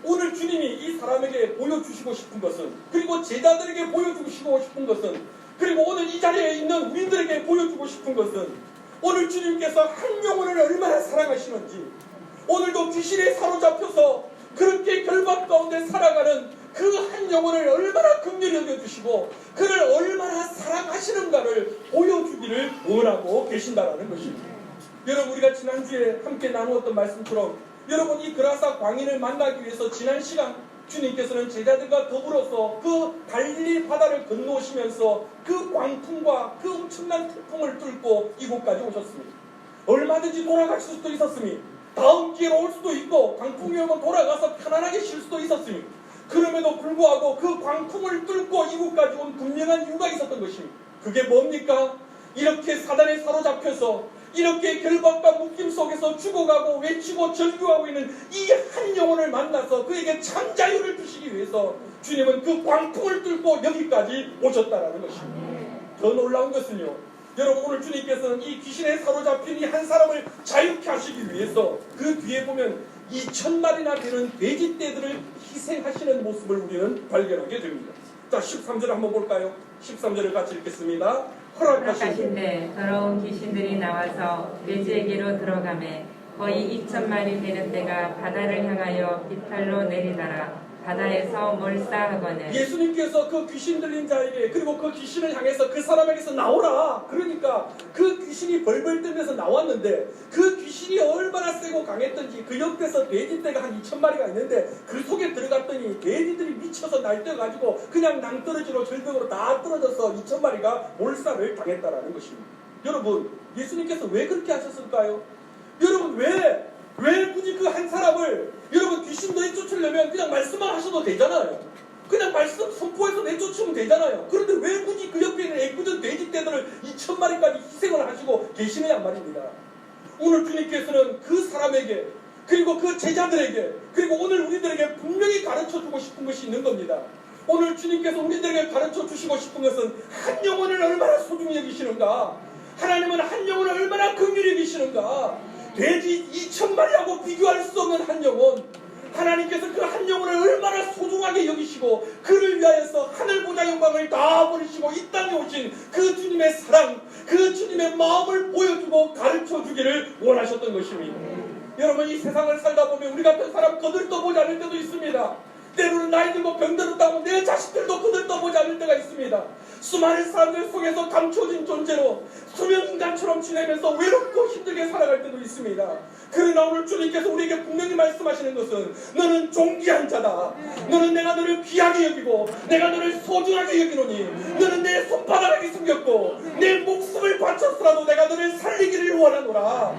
오늘 주님이 이 사람에게 보여주시고 싶은 것은, 그리고 제자들에게 보여주시고 싶은 것은, 그리고 오늘 이 자리에 있는 우리들에게 보여주고 싶은 것은 오늘 주님께서 한 영혼을 얼마나 사랑하시는지, 오늘도 귀신에 사로잡혀서 그렇게 결박 가운데 살아가는 그 한 영혼을 얼마나 긍휼히 여겨주시고 그를 얼마나 사랑하시는가를 보여주기를 원하고 계신다라는 것입니다. 여러분, 우리가 지난주에 함께 나누었던 말씀처럼 여러분, 이 그라사 광인을 만나기 위해서 지난 시간 주님께서는 제자들과 더불어서 그 갈릴리 바다를 건너오시면서 그 광풍과 그 엄청난 태풍을 뚫고 이곳까지 오셨습니다. 얼마든지 돌아가실 수도 있었습니다. 다음 기회로 올 수도 있고 광풍이 오면 돌아가서 편안하게 쉴 수도 있었습니다. 그럼에도 불구하고 그 광풍을 뚫고 이곳까지 온 분명한 이유가 있었던 것입니다. 그게 뭡니까? 이렇게 사단에 사로잡혀서 이렇게 결박과 묶임 속에서 죽어가고 외치고 절규하고 있는 이 한 영혼을 만나서 그에게 참 자유를 주시기 위해서 주님은 그 광풍을 뚫고 여기까지 오셨다라는 것입니다. 더 놀라운 것은요, 여러분, 오늘 주님께서는 이 귀신에 사로잡힌 이 한 사람을 자유케 하시기 위해서 그 뒤에 보면 2,000마리나 되는 돼지떼들을 희생하시는 모습을 우리는 발견하게 됩니다. 자, 13절 한번 볼까요? 13절을 같이 읽겠습니다. 허락하신데 더러운 귀신들이 나와서 돼지에게로 들어가매 거의 2,000마리 되는 때가 바다를 향하여 비탈로 내리다라. 바다에서 몰사하거늘 예수님께서 그 귀신 들린 자에게 그리고 그 귀신을 향해서 그 사람에게서 나오라. 그러니까 그 귀신이 벌벌 떨면서 나왔는데 그 귀신이 얼마나 세고 강했던지 그 옆에서 돼지떼가 한 2,000마리가 있는데 그 속에 들어갔더니 돼지들이 미쳐서 날뛰어가지고 그냥 낭떠러지로 절벽으로 다 떨어져서 2,000마리가 몰살을 당했다라는 것입니다. 여러분 예수님께서 왜 그렇게 하셨을까요? 여러분 왜 굳이 그 한 사람을 여러분 귀신 내쫓으려면 그냥 말씀만 하셔도 되잖아요. 그냥 말씀 선포해서 내쫓으면 되잖아요. 그런데 왜 굳이 그 옆에 있는 애꿎은 돼지떼들을 2,000마리까지 희생을 하시고 계시느냐 말입니다. 오늘 주님께서는 그 사람에게 그리고 그 제자들에게 그리고 오늘 우리들에게 분명히 가르쳐주고 싶은 것이 있는 겁니다. 오늘 주님께서 우리들에게 가르쳐주시고 싶은 것은 한 영혼을 얼마나 소중히 여기시는가, 하나님은 한 영혼을 얼마나 긍휼히 여기시는가, 돼지 2,000마리하고 비교할 수 없는 한 영혼, 하나님께서 그 한 영혼을 얼마나 소중하게 여기시고 그를 위하여서 하늘보다 영광을 다 버리시고 이 땅에 오신 그 주님의 사랑, 그 주님의 마음을 보여주고 가르쳐주기를 원하셨던 것입니다. 여러분 이 세상을 살다 보면 우리 같은 사람 거들떠보지 않을 때도 있습니다. 때로는 나이 들고 병들었다 하면 내 자식들도 거들떠보지 않을 때가 있습니다. 수많은 사람들 속에서 감춰진 존재로 수명인간처럼 지내면서 외롭고 힘들게 살아갈 때도 있습니다. 그러나 오늘 주님께서 우리에게 분명히 말씀하시는 것은 너는 존귀한 자다. 너는 내가 너를 귀하게 여기고 내가 너를 소중하게 여기노니 너는 내 손바닥에 숨겼고 내 목숨을 바쳤으라도 내가 너를 살리기를 원하노라.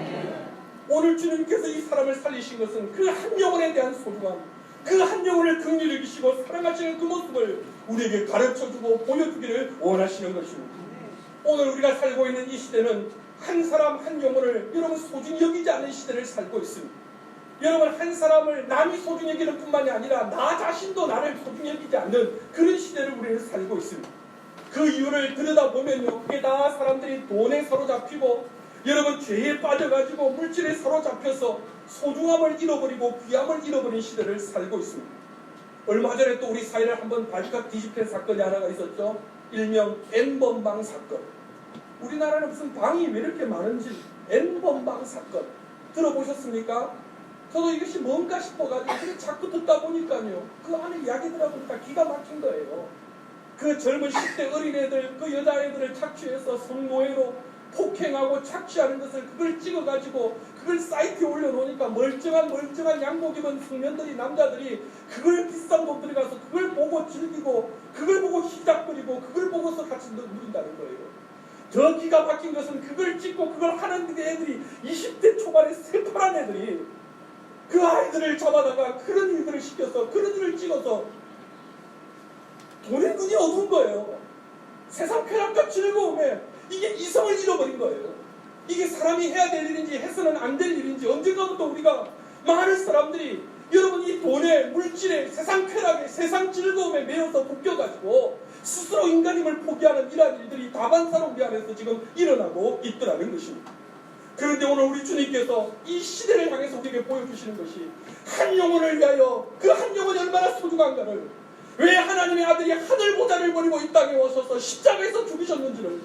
오늘 주님께서 이 사람을 살리신 것은 그 한 영혼에 대한 소중함, 그 한 영혼을 긍휼히 여기시고 사랑하시는 그 모습을 우리에게 가르쳐주고 보여주기를 원하시는 것입니다. 오늘 우리가 살고 있는 이 시대는 한 사람 한 영혼을 여러분 소중히 여기지 않는 시대를 살고 있습니다. 여러분 한 사람을 남이 소중히 여기는 뿐만이 아니라 나 자신도 나를 소중히 여기지 않는 그런 시대를 우리는 살고 있습니다. 그 이유를 들여다보면요, 그게 다 사람들이 돈에 사로잡히고 여러분 죄에 빠져가지고 물질에 사로잡혀서 소중함을 잃어버리고 귀함을 잃어버린 시대를 살고 있습니다. 얼마 전에 또 우리 사회를 한번 발칵 뒤집힌 사건이 하나가 있었죠. 일명 N번방 사건. 우리나라는 무슨 방이 왜 이렇게 많은지 N번방 사건 들어보셨습니까? 저도 이것이 뭔가 싶어가지고 자꾸 듣다 보니까요, 그 안에 이야기들하고 다 기가 막힌 거예요. 그 젊은 10대 어린애들, 그 여자애들을 착취해서 성노예로 폭행하고 착취하는 것을 그걸 찍어가지고 그걸 사이트에 올려놓으니까 멀쩡한 양복 입은 청년들이, 남자들이 그걸 비싼 돈 들어가서 그걸 보고 즐기고 그걸 보고 희작거리고 그걸 보고서 같이 누린다는 거예요. 더 기가 막힌 것은 그걸 찍고 그걸 하는 애들이 20대 초반의 새파란 애들이 그 아이들을 잡아다가 그런 일들을 시켜서 그런 일을 찍어서 돈의 눈이 어두운 거예요. 세상 쾌락과 즐거움에 이게 이성을 잃어버린 거예요. 이게 사람이 해야 될 일인지 해서는 안 될 일인지 언젠가부터 우리가 많은 사람들이 여러분 이 돈에 물질에 세상 쾌락에 세상 즐거움에 매여서 묶여가지고 스스로 인간임을 포기하는 이러한 일들이 다반사로 우리 안에서 지금 일어나고 있더라는 것입니다. 그런데 오늘 우리 주님께서 이 시대를 향해서 우리에게 보여주시는 것이 한 영혼을 위하여 그 한 영혼이 얼마나 소중한가를, 왜 하나님의 아들이 하늘보좌를 버리고 이 땅에 오셔서 십자가에서 죽으셨는지를,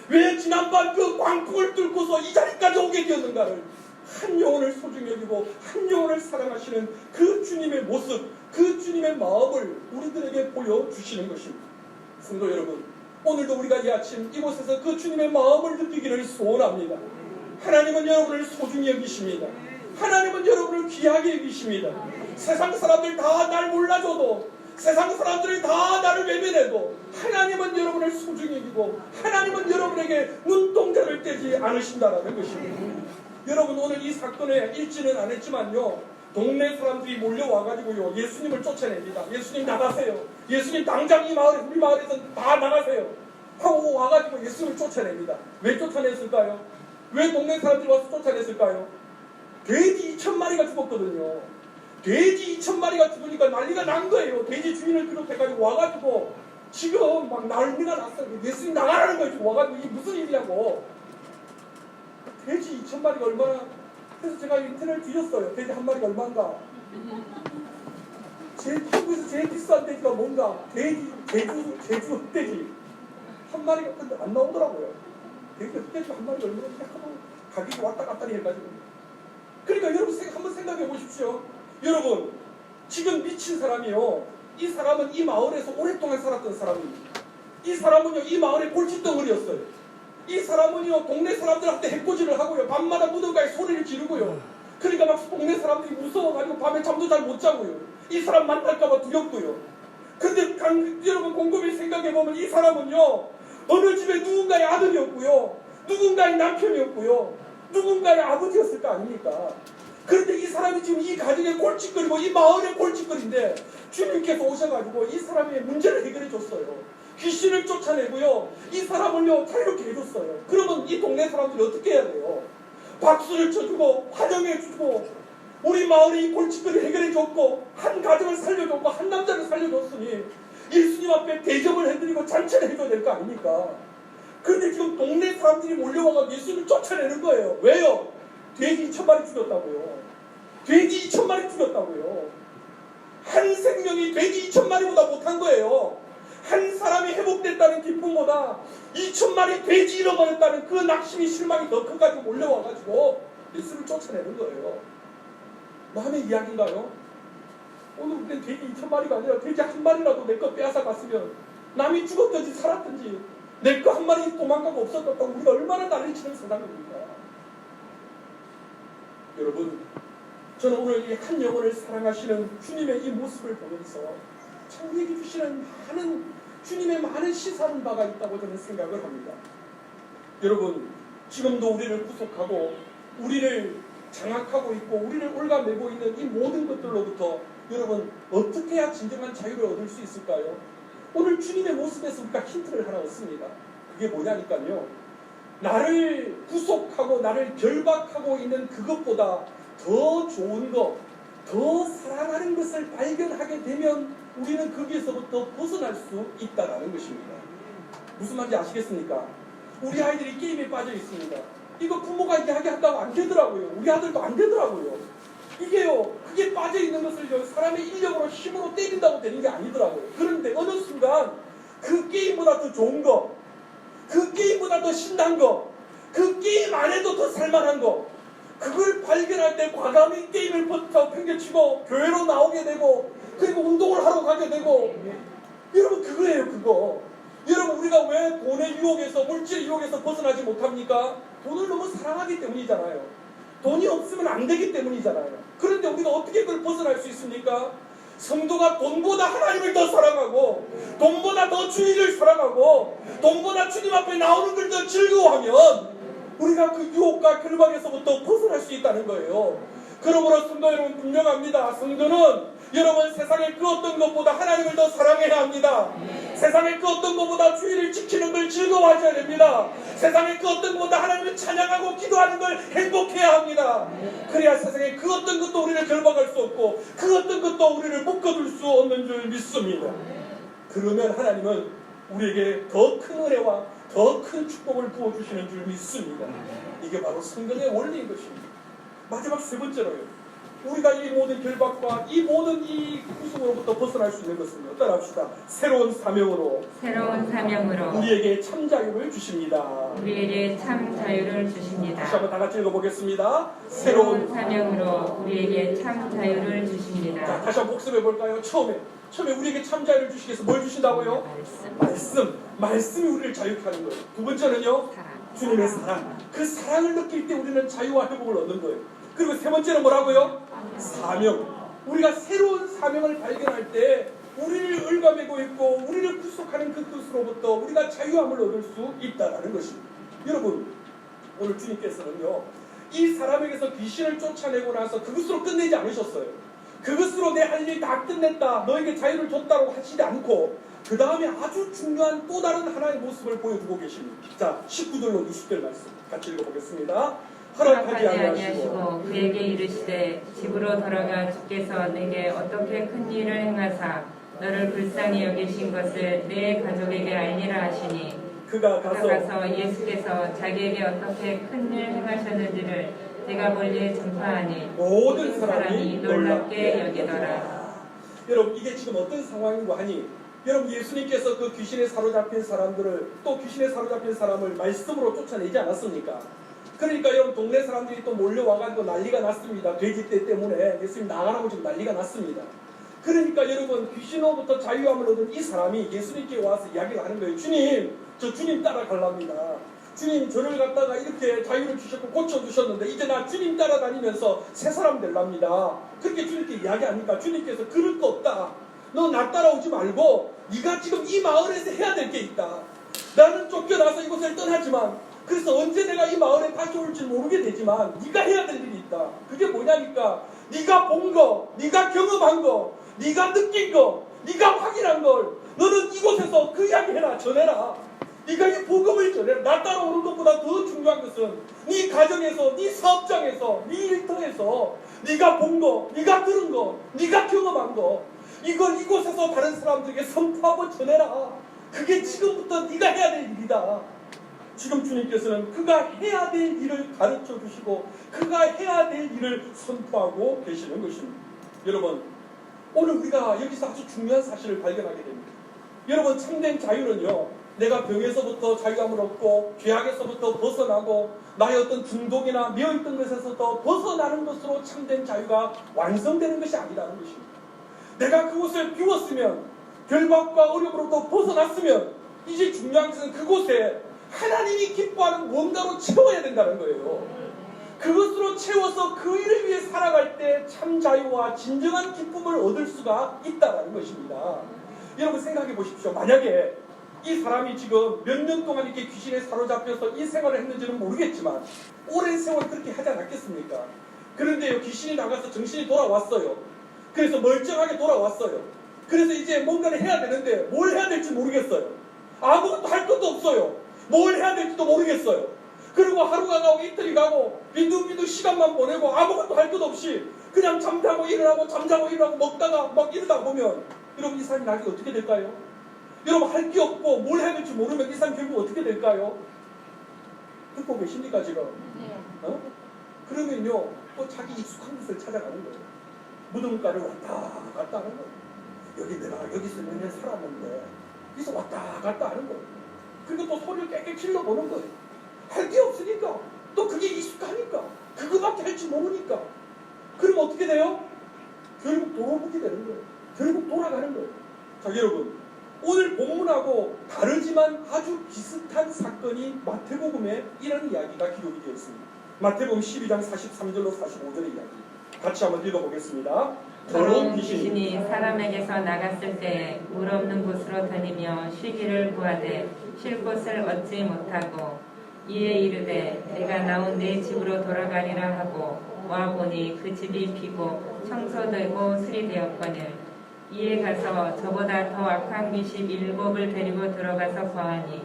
왜 지난밤 그 광풍을 뚫고서 이 자리까지 오게 되었는가를, 한 영혼을 소중히 여기고 한 영혼을 사랑하시는 그 주님의 모습, 그 주님의 마음을 우리들에게 보여주시는 것입니다. 성도 여러분, 오늘도 우리가 이 아침 이곳에서 그 주님의 마음을 느끼기를 소원합니다. 하나님은 여러분을 소중히 여기십니다. 하나님은 여러분을 귀하게 여기십니다. 세상 사람들 다 날 몰라줘도, 세상 사람들이 다 나를 외면해도 하나님은 여러분을 소중히 여기고 하나님은 여러분에게 눈동자를 떼지 않으신다라는 것입니다. 여러분 오늘 이 사건에 읽지는 않았지만요, 동네 사람들이 몰려와가지고요 예수님을 쫓아냅니다. 예수님 나가세요. 예수님 당장 이 마을에, 우리 마을에서 다 나가세요 하고 와가지고 예수님을 쫓아냅니다. 왜 쫓아냈을까요? 왜 동네 사람들이 와서 쫓아냈을까요? 돼지 2,000마리가 죽었거든요. 돼지 2,000마리가 죽으니까 난리가 난 거예요. 돼지 주인을 비롯해가지고 와가지고 지금 막 난리가 났어요. 예수님 나가라는 거예요. 와가지고 이게 무슨 일이냐고. 돼지 2,000마리가 얼마나, 그래서 제가 인터넷을 뒤졌어요. 돼지 한 마리가 얼마인가. 한국에서 제일 비싼 돼지가 뭔가, 제주 흑돼지 한 마리가 근데 안 나오더라고요. 그때 한 마리 얼마나 하도 가격이 왔다 갔다 해가지고. 그러니까 여러분 한번 생각해 보십시오. 여러분 지금 미친 사람이요. 이 사람은 이 마을에서 오랫동안 살았던 사람입니다. 이 사람은요 이 마을의 골칫덩어리였어요. 이 사람은요 동네 사람들한테 해코지를 하고요. 밤마다 무덤가에 소리를 지르고요. 그러니까 막 동네 사람들이 무서워가지고 밤에 잠도 잘 못 자고요. 이 사람 만날까봐 두렵고요. 근데 여러분 곰곰이 생각해보면 이 사람은요 어느 집에 누군가의 아들이었고요. 누군가의 남편이었고요. 누군가의 아버지였을 거 아닙니까? 그런데 이 사람이 지금 이 가정의 골칫거리고 이 마을의 골칫거리인데 주님께서 오셔가지고 이 사람의 문제를 해결해 줬어요. 귀신을 쫓아내고요. 이 사람을요 자유롭게 해줬어요. 그러면 이 동네 사람들이 어떻게 해야 돼요? 박수를 쳐주고 환영해주고 우리 마을의 이 골칫거리 해결해줬고 한 가정을 살려줬고 한 남자를 살려줬으니 예수님 앞에 대접을 해드리고 잔치를 해줘야 될 거 아닙니까? 그런데 지금 동네 사람들이 몰려와서 예수님을 쫓아내는 거예요. 왜요? 돼지 2,000마리 죽였다고요. 돼지 2,000마리 죽였다고요. 한 생명이 돼지 2,000마리보다 못한 거예요. 한 사람이 회복됐다는 기쁨보다 2,000마리 돼지 잃어버렸다는 그 낙심이 실망이 더 커가지고 몰려와가지고 예수를 쫓아내는 거예요. 남의 이야기인가요? 오늘 그때 돼지 2,000마리가 아니라 돼지 한 마리라도 내 거 빼앗아 갔으면 남이 죽었든지 살았든지 내 거 한 마리 도망가고 없었다고 우리가 얼마나 난리치는 세상입니까? 여러분 저는 오늘 이 한 영혼을 사랑하시는 주님의 이 모습을 보면서 참 우리에게 주시는 주님의 많은 시사하는 바가 있다고 저는 생각을 합니다. 여러분 지금도 우리를 구속하고 우리를 장악하고 있고 우리를 올가매고 있는 이 모든 것들로부터 여러분 어떻게 해야 진정한 자유를 얻을 수 있을까요? 오늘 주님의 모습에서 우리가 힌트를 하나 얻습니다. 그게 뭐냐니까요. 나를 구속하고 나를 결박하고 있는 그것보다 더 좋은 것, 더 사랑하는 것을 발견하게 되면 우리는 거기에서부터 벗어날 수 있다는 것입니다. 무슨 말인지 아시겠습니까? 우리 아이들이 게임에 빠져 있습니다. 이거 부모가 이야기한다고 안 되더라고요. 우리 아들도 안 되더라고요. 이게요, 그게 빠져 있는 것을 사람의 인력으로 힘으로 때린다고 되는 게 아니더라고요. 그런데 어느 순간 그 게임보다 더 좋은 거, 그 게임보다 더 신난 거, 그 게임 안에도 더 살만한 거, 그걸 발견할 때 과감히 게임을 팽개치고 교회로 나오게 되고 그리고 운동을 하러 가게 되고 여러분 그거예요 그거. 여러분 우리가 왜 돈의 유혹에서 물질의 유혹에서 벗어나지 못합니까? 돈을 너무 사랑하기 때문이잖아요. 돈이 없으면 안 되기 때문이잖아요. 그런데 우리가 어떻게 그걸 벗어날 수 있습니까? 성도가 돈보다 하나님을 더 사랑하고 돈보다 더 주의를 사랑하고 돈보다 주님 앞에 나오는 걸 더 즐거워하면 우리가 그 유혹과 결박에서부터 벗어날 수 있다는 거예요. 그러므로 성도 여러분 분명합니다. 성도는 여러분 세상의 그 어떤 것보다 하나님을 더 사랑해야 합니다. 세상의 그 어떤 것보다 주의를 지키는 걸 즐거워하셔야 됩니다. 세상의 그 어떤 것보다 하나님을 찬양하고 기도하는 걸 행복해야 합니다. 그래야 세상의 그 어떤 것도 우리를 결박할 수 없고 그 어떤 것도 우리를 묶어둘 수 없는 줄 믿습니다. 그러면 하나님은 우리에게 더 큰 은혜와 더 큰 축복을 부어주시는 줄 믿습니다. 이게 바로 성경의 원리인 것입니다. 마지막 세 번째로요. 우리가 이 모든 결박과 이 모든 이 구속으로부터 벗어날 수 있는 것은 따라합시다. 새로운 사명으로 우리에게 참 자유를 주십니다. 우리에게 참 자유를 주십니다. 다시 한번 다 같이 읽어보겠습니다. 새로운 사명으로 우리에게 참 자유를 주십니다. 자, 다시 한번 복습해 볼까요? 처음에 우리에게 참 자유를 주시기 위해서 뭘 주신다고요? 말씀이 우리를 자유케 하는 거예요. 두 번째는요, 주님의 사랑. 그 사랑을 느낄 때 우리는 자유와 회복을 얻는 거예요. 그리고 세 번째는 뭐라고요? 사명. 우리가 새로운 사명을 발견할 때 우리를 얽어매고 있고 우리를 구속하는 그 뜻으로부터 우리가 자유함을 얻을 수 있다는 것입니다. 여러분 오늘 주님께서는요 이 사람에게서 귀신을 쫓아내고 나서 그것으로 끝내지 않으셨어요. 그것으로 내 할 일 다 끝냈다, 너에게 자유를 줬다고 하시지 않고 그 다음에 아주 중요한 또 다른 하나의 모습을 보여주고 계십니다. 자, 19절로 20절 말씀 같이 읽어보겠습니다. 허락하지 아니하시고 그에게 이르시되 집으로 돌아가 주께서 내게 어떻게 큰 일을 행하사 너를 불쌍히 여기신 것을 내 가족에게 알리라 하시니 그가 가서 예수께서 자기에게 어떻게 큰 일 행하셨는지를 내가 멀리 전파하니 모든 사람이 놀랍게 여기더라. 여러분 이게 지금 어떤 상황이고 하니 여러분 예수님께서 그 귀신에 사로잡힌 사람들을 또 귀신에 사로잡힌 사람을 말씀으로 쫓아내지 않았습니까? 그러니까 여러분 동네 사람들이 또 몰려와가지고 난리가 났습니다. 돼지떼 때문에 예수님 나가라고 지금 난리가 났습니다. 그러니까 여러분 귀신으로부터 자유함을 얻은 이 사람이 예수님께 와서 이야기를 하는 거예요. 주님, 저 주님 따라가랍니다. 주님, 저를 갖다가 이렇게 자유를 주셨고 고쳐주셨는데 이제 나 주님 따라다니면서 새 사람 될랍니다. 그렇게 주님께 이야기하니까 주님께서 그럴 거 없다. 너 나 따라오지 말고 네가 지금 이 마을에서 해야 될 게 있다. 나는 쫓겨나서 이곳을 떠나지만 그래서 언제 내가 이 마을에 다시 올지 모르게 되지만 네가 해야 될 일이 있다. 그게 뭐냐니까 네가 본 거, 네가 경험한 거, 네가 느낀 거, 네가 확인한 걸 너는 이곳에서 그 이야기 해라. 전해라. 네가 이 복음을 전해라. 나 따라오는 것보다 더 중요한 것은 네 가정에서, 네 사업장에서, 네 일터에서 네가 본 거, 네가 들은 거, 네가 경험한 거 이걸 이곳에서 다른 사람들에게 선포하고 전해라. 그게 지금부터 네가 해야 될 일이다. 지금 주님께서는 그가 해야 될 일을 가르쳐 주시고 그가 해야 될 일을 선포하고 계시는 것입니다. 여러분, 오늘 우리가 여기서 아주 중요한 사실을 발견하게 됩니다. 여러분, 참된 자유는요, 내가 병에서부터 자유함을 얻고 죄악에서부터 벗어나고 나의 어떤 중독이나 미어있던 것에서부터 벗어나는 것으로 참된 자유가 완성되는 것이 아니라는 것입니다. 내가 그곳을 비웠으면, 결박과 어려움으로부터 벗어났으면 이제 중요한 것은 그곳에 하나님이 기뻐하는 뭔가로 채워야 된다는 거예요. 그것으로 채워서 그 일을 위해 살아갈 때 참 자유와 진정한 기쁨을 얻을 수가 있다는 것입니다. 여러분 생각해 보십시오. 만약에 이 사람이 지금 몇 년 동안 이렇게 귀신에 사로잡혀서 이 생활을 했는지는 모르겠지만 오랜 세월 그렇게 하지 않았겠습니까? 그런데요, 귀신이 나가서 정신이 돌아왔어요. 그래서 멀쩡하게 돌아왔어요. 그래서 이제 뭔가를 해야 되는데 뭘 해야 될지 모르겠어요. 아무것도 할 것도 없어요. 뭘 해야 될지도 모르겠어요. 그리고 하루가 가고 이틀이 가고 빈둥빈둥 시간만 보내고 아무것도 할 것 없이 그냥 잠자고 일어나고 잠자고 일어나고 먹다가 막 이러다 보면 여러분 이 사람이 나중에 어떻게 될까요? 여러분 할 게 없고 뭘 해야 될지 모르면 이 사람 결국 어떻게 될까요? 듣고 계십니까 지금? 어? 그러면요 또 자기 익숙한 곳을 찾아가는 거예요. 무덤가를 왔다 갔다 하는 거예요. 여기 내가 여기서 몇 년 살았는데 여기서 왔다 갔다 하는 거예요. 그리고 또 소리를 깨끗이 질러보는 거예요. 할 게 없으니까 또 그게 익숙하니까 그거밖에 할 줄 모르니까 그럼 어떻게 돼요? 결국 돌아보게 되는 거예요. 결국 돌아가는 거예요. 자 여러분, 오늘 본문하고 다르지만 아주 비슷한 사건이 마태복음에 이런 이야기가 기록이 되어 있습니다. 마태복음 12장 43절로 45절의 이야기 같이 한번 읽어보겠습니다. 더러운 귀신이 사람에게서 나갔을 때 물 없는 곳으로 다니며 쉬기를 구하되 쉴 곳을 얻지 못하고 이에 이르되 내가 나온 내 집으로 돌아가리라 하고 와보니 그 집이 비고 청소되고 수리되었거늘 이에 가서 저보다 더 악한 귀신 7을 데리고 들어가서 거하니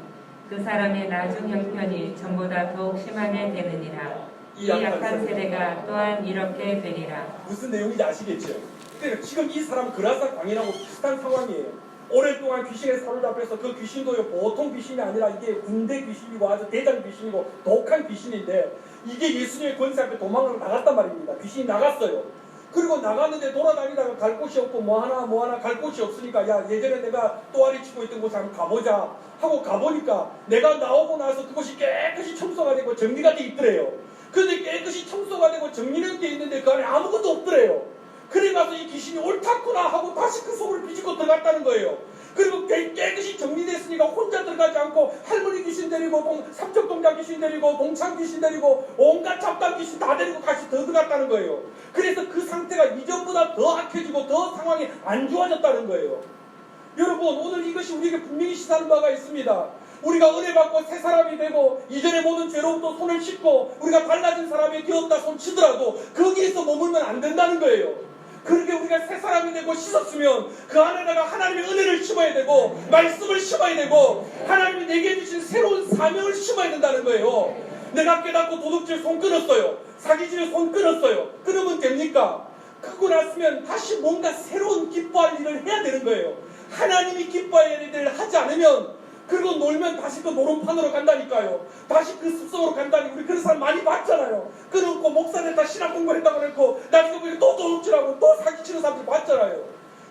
그 사람의 나중 형편이 전보다 더욱 심하게 되느니라. 이 약한 세대가 또한 이렇게 되리라. 무슨 내용인지 아시겠죠? 그러니까 지금 이 사람 그라사 광인하고 비슷한 상황이에요. 오랫동안 귀신에 사로잡혀서 그 귀신도요 보통 귀신이 아니라 이게 군대 귀신이고 아주 대장 귀신이고 독한 귀신인데 이게 예수님의 권세 앞에 도망을 나갔단 말입니다. 귀신이 나갔어요. 그리고 나갔는데 돌아다니다가 갈 곳이 없고 뭐 하나 갈 곳이 없으니까 야 예전에 내가 또아리 치고 있던 곳에 한번 가보자 하고 가보니까 내가 나오고 나서 그곳이 깨끗이 청소가 되고 정리가 돼 있더래요. 그런데 깨끗이 청소가 되고 정리는 돼 있는데 그 안에 아무것도 없더래요. 그래 가서 이 귀신이 옳다구나 하고 다시 그 속을 비집고 들어갔다는 거예요. 그리고 깨끗이 정리됐으니까 혼자 들어가지 않고 할머니 귀신 데리고 삼척동자 귀신 데리고 동창 귀신 데리고 온갖 잡담 귀신 다 데리고 다시 더 들어갔다는 거예요. 그래서 그 상태가 이전보다 더 악해지고 더 상황이 안 좋아졌다는 거예요. 여러분 오늘 이것이 우리에게 분명히 시사하는 바가 있습니다. 우리가 은혜 받고 새 사람이 되고 이전의 모든 죄로부터 손을 씻고 우리가 달라진 사람이 되었다 손치더라도 거기에서 머물면 안 된다는 거예요. 그렇게 우리가 새 사람이 되고 씻었으면 그 안에다가 하나님의 은혜를 심어야 되고 말씀을 심어야 되고 하나님이 내게 주신 새로운 사명을 심어야 된다는 거예요. 내가 깨닫고 도둑질 손 끊었어요. 사기질 손 끊었어요. 끊으면 됩니까? 그러고 났으면 다시 뭔가 새로운 기뻐할 일을 해야 되는 거예요. 하나님이 기뻐할 일을 하지 않으면 그리고 놀면 다시 그 노름판으로 간다니까요. 다시 그 습성으로 간다니 우리 그런 사람 많이 봤잖아요. 끊었고 목사들 다 신학 공부했다고 그랬고 나중에 보니 또 도둑질하고 또 사기치는 사람들 봤잖아요.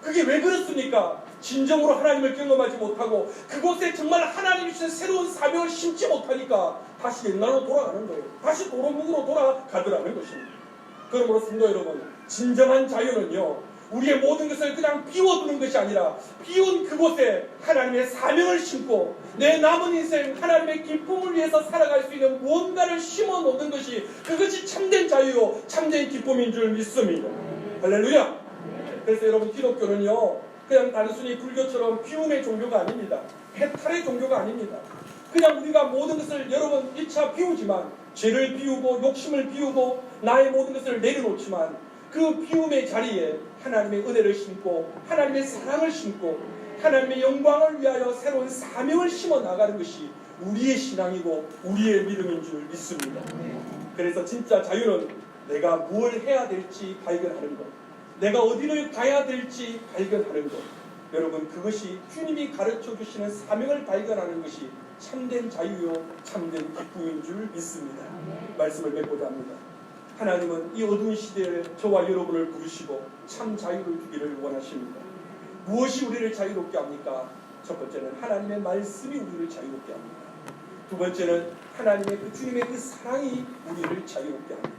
그게 왜 그렇습니까? 진정으로 하나님을 경험하지 못하고 그곳에 정말 하나님이 주신 새로운 사명을 심지 못하니까 다시 옛날로 돌아가는 거예요. 다시 도루묵으로 돌아가더라는 것입니다. 그러므로 성도 여러분, 진정한 자유는요, 우리의 모든 것을 그냥 비워두는 것이 아니라 비운 그곳에 하나님의 사명을 심고 내 남은 인생 하나님의 기쁨을 위해서 살아갈 수 있는 무언가를 심어 놓는 것이, 그것이 참된 자유요 참된 기쁨인 줄 믿습니다. 할렐루야. 그래서 여러분, 기독교는요 그냥 단순히 불교처럼 비움의 종교가 아닙니다. 해탈의 종교가 아닙니다. 그냥 우리가 모든 것을 여러분 1차 비우지만, 죄를 비우고 욕심을 비우고 나의 모든 것을 내려놓지만 그 비움의 자리에 하나님의 은혜를 심고 하나님의 사랑을 심고 하나님의 영광을 위하여 새로운 사명을 심어 나가는 것이 우리의 신앙이고 우리의 믿음인 줄 믿습니다. 그래서 진짜 자유는 내가 무엇 해야 될지 발견하는 것, 내가 어디를 가야 될지 발견하는 것, 여러분 그것이 주님이 가르쳐 주시는 사명을 발견하는 것이 참된 자유요 참된 기쁨인 줄 믿습니다. 말씀을 맺고자 합니다. 하나님은 이 어두운 시대에 저와 여러분을 부르시고 참 자유를 주기를 원하십니다. 무엇이 우리를 자유롭게 합니까? 첫 번째는 하나님의 말씀이 우리를 자유롭게 합니다. 두 번째는 하나님의 그 주님의 그 사랑이 우리를 자유롭게 합니다.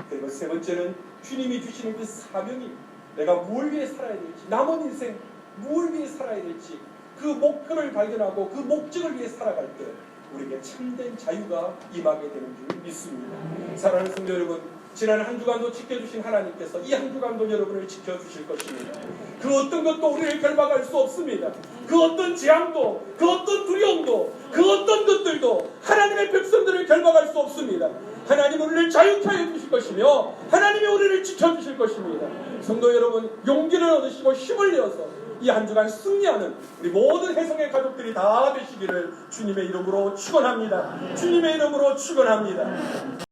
그리고 세 번째는 주님이 주시는 그 사명이, 내가 무엇을 위해 살아야 될지, 남은 인생 무엇을 위해 살아야 될지 그 목표를 발견하고 그 목적을 위해 살아갈 때 우리에게 참된 자유가 임하게 되는 줄 믿습니다. 사랑하는 성도 여러분, 지난 한 주간도 지켜주신 하나님께서 이 한 주간도 여러분을 지켜주실 것입니다. 그 어떤 것도 우리를 결박할 수 없습니다. 그 어떤 재앙도, 그 어떤 두려움도, 그 어떤 것들도 하나님의 백성들을 결박할 수 없습니다. 하나님은 우리를 자유케 하여 주실 것이며 하나님이 우리를 지켜주실 것입니다. 성도 여러분, 용기를 얻으시고 힘을 내어서 이 한 주간 승리하는 우리 모든 혜성의 가족들이 다 되시기를 주님의 이름으로 축원합니다. 주님의 이름으로 축원합니다.